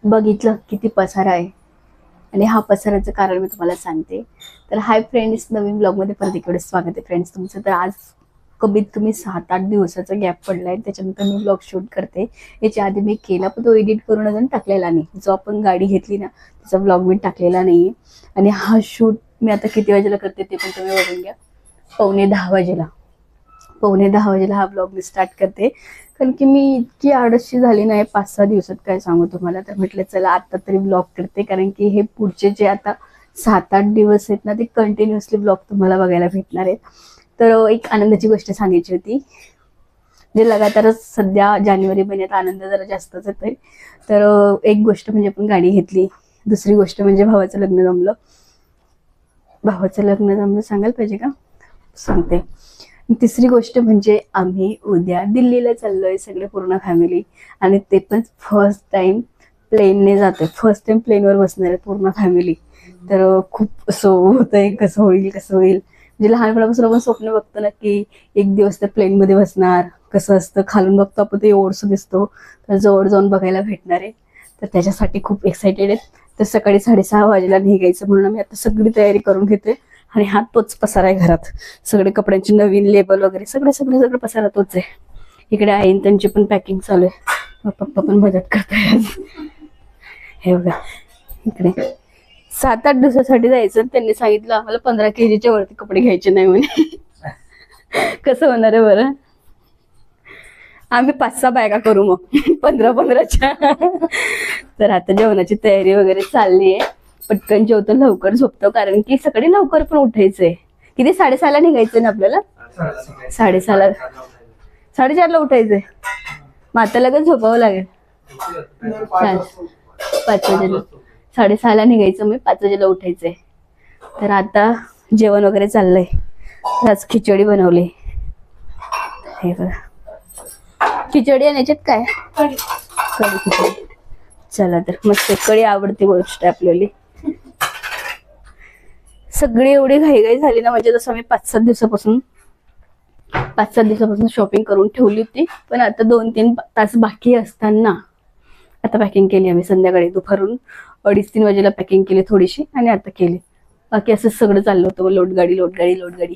बघितलं किती पसारा आहे आणि हा पसाराचं कारण मी तुम्हाला सांगते. तर हाय फ्रेंड्स, नवीन ब्लॉगमध्ये परत इकडे स्वागत आहे फ्रेंड्स तुमचं. तर आज कमीत कमी 7-8 दिवसाचा गॅप पडलाय, त्याच्यानंतर मी ब्लॉग शूट करते. याच्या आधी मी केला पण तो एडिट करून अजून टाकलेला नाही. जो आपण गाडी घेतली ना त्याचा ब्लॉग मी टाकलेला नाहीये. आणि हा शूट मी आता किती वाजेला करते ते पण तुम्ही बघून घ्या. 9:45 वाजेला हा ब्लॉग मी स्टार्ट करते. कारण की मी इतकी आळशी झाली नाही 5-6 दिवसात, काय सांगू तुम्हाला. तर म्हटलं चला आता तरी ब्लॉग करते, कारण की हे पुढचे जे आता 7-8 दिवस आहेत ना ते कंटिन्युअसली ब्लॉग तुम्हाला बघायला भेटणार आहेत. तर एक आनंदाची गोष्ट सांगायची होती. जे लगातारच सध्या जानेवारी महिन्यात आनंद जरा जास्तच येतोय. तर एक गोष्ट म्हणजे आपण गाडी घेतली, दुसरी गोष्ट म्हणजे भावाचं लग्न जमलं सांगायला पाहिजे का, सांगते. तिसरी गोष्ट म्हणजे आम्ही उद्या दिल्लीला चाललोय सगळे पूर्ण फॅमिली, आणि ते पण फर्स्ट टाइम प्लेनने जातोय. फर्स्ट टाइम प्लेनवर बसणार आहे पूर्ण फॅमिली. तर खूप असं होतंय कसं होईल. म्हणजे लहानपणापासून आपण स्वप्न बघतो ना की एक दिवस त्या प्लेनमध्ये बसणार, कसं असतं खालून बघतो आपण ते एवढंसं दिसतो, तर जवळ जाऊन बघायला भेटणार आहे. तर त्याच्यासाठी खूप एक्सायटेड आहेत. तर सकाळी 6:30 वाजेला निघायचं म्हणून आम्ही आता सगळी तयारी करून घेते. आणि हा तोच पसारा आहे घरात, सगळे कपड्यांची नवीन लेबल वगैरे सगळं पसारा तोच आहे. इकडे आईन त्यांची पण पॅकिंग चालू आहे, पप्पा पण मदत करताय. हे बघा इकडे 7-8 दिवसासाठी जायचं, त्यांनी सांगितलं आम्हाला 15 kg वरती कपडे घ्यायचे नाही म्हणे. कसं होणार आहे बरं. आम्ही 5-6 बॅगा करू मग 15-15च्या. तर आता जेवणाची तयारी वगैरे चालली आहे. पटकन जेवतो, लवकर झोपतो, कारण की सकाळी लवकर पण उठायचंय. किती 6:30ला निघायचं ना आपल्याला, 6:30ला 4:30ला उठायचंय. मग आता लगेच झोपावं लागेल. 5 वाजेला 6:30ला निघायचं, मी 5 वाजेला उठायचंय. तर आता जेवण वगैरे चाललंय. आज खिचडी बनवली. हे बघा खिचडी आणि याच्यात काय कढी खिचडी. चला तर मस्त, कढी आवडते गोष्ट आपल्याला. सगळी एवढी घाईघाई झाली ना, म्हणजे जसं मी 5-7 दिवसापासून शॉपिंग करून ठेवली होती. पण आता 2-3 तास बाकी असताना आता पॅकिंग केली आम्ही. संध्याकाळी दुपारून 2:30-3 वाजेला पॅकिंग केली थोडीशी, आणि आता केली. बाकी असं सगळं चाललं होतं, लोटगाडी.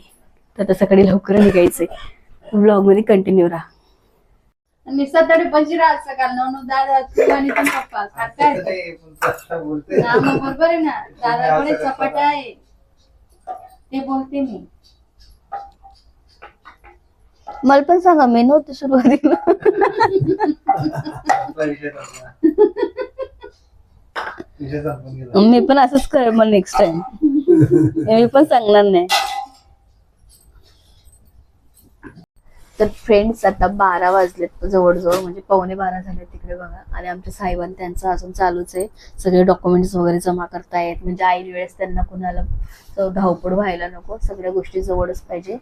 तर आता सकाळी लवकर निघायचंय. ब्लॉग मध्ये कंटिन्यू राहा. निसातडे पंजिरा सकाळ नवनू दादा आणि पण पप्पा काय बरोबर आहे ना. दादाकडे चपाटा आहे ते बोलते मी. मला पण सांगा, मी नव्हते सुरुवातीला. मी पण असंच कर मग नेक्स्ट टाइम. मी पण सांगणार नाही. तर फ्रेंड्स आता 12 वाजलेत जवळजवळ, म्हणजे 11:45 झाले तिकडे बघा. आणि आमच्या साहेबांनी त्यांचं अजून चालूच आहे, सगळे डॉक्युमेंट्स वगैरे जमा करतायत. म्हणजे ऐन वेळेस त्यांना कुणाला धावपळ व्हायला नको, सगळ्या गोष्टी जवळच पाहिजे.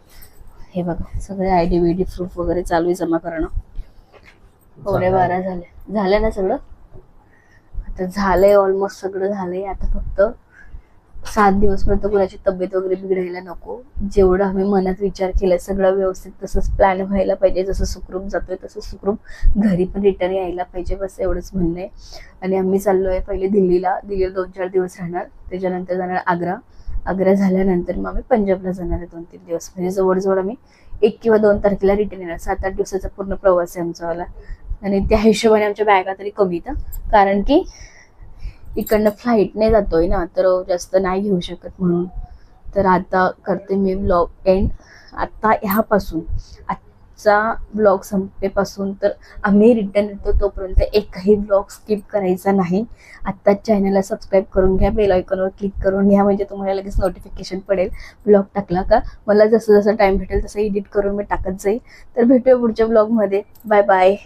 हे बघा सगळे ID बिडी प्रूफ वगैरे चालू आहे जमा करणं. 11:45 झालं ना सगळं. आता झालंय ऑलमोस्ट, सगळं झालंय. आता फक्त 7 दिवसपर्यंत कुणाची तब्येत वगैरे बिघडायला नको. जेवढं आम्ही मनात विचार केलाय सगळं व्यवस्थित तसंच प्लॅन व्हायला पाहिजे. जसं सुखरूप जातोय तसं सुखरूप घरी पण रिटर्न यायला पाहिजे, बस एवढंच म्हणणं आहे. आणि आम्ही चाललोय पहिले दिल्लीला 2-4 दिवस राहणार, त्याच्यानंतर जाणार आग्रा झाल्यानंतर मग आम्ही पंजाबला जाणार आहे 2-3 दिवस. म्हणजे जवळजवळ आम्ही 1 किंवा 2 तारखेला रिटर्न येणार. 7-8 दिवसाचा पूर्ण प्रवास आहे आमचावाला. आणि त्या हिशोबाने आमच्या बॅगा तरी कमी येतं, कारण की इकडनं फ्लाईटने जातोय ना, तर जास्त नाही घेऊ शकत म्हणून. तर आता करते मी ब्लॉग एंड. आता ह्यापासून आजचा ब्लॉग संपेपासून तर आम्ही रिटर्न येतो तोपर्यंत एकही ब्लॉग स्किप करायचा नाही. आत्ताच चॅनलला सबस्क्राईब करून घ्या, बेल आयकॉनवर क्लिक करून घ्या, म्हणजे तुम्हाला लगेच नोटिफिकेशन पडेल ब्लॉग टाकला का. मला जसं टाइम भेटेल तसं एडिट करून मी टाकत जाईल. तर भेटूया पुढच्या ब्लॉगमध्ये. Bye bye.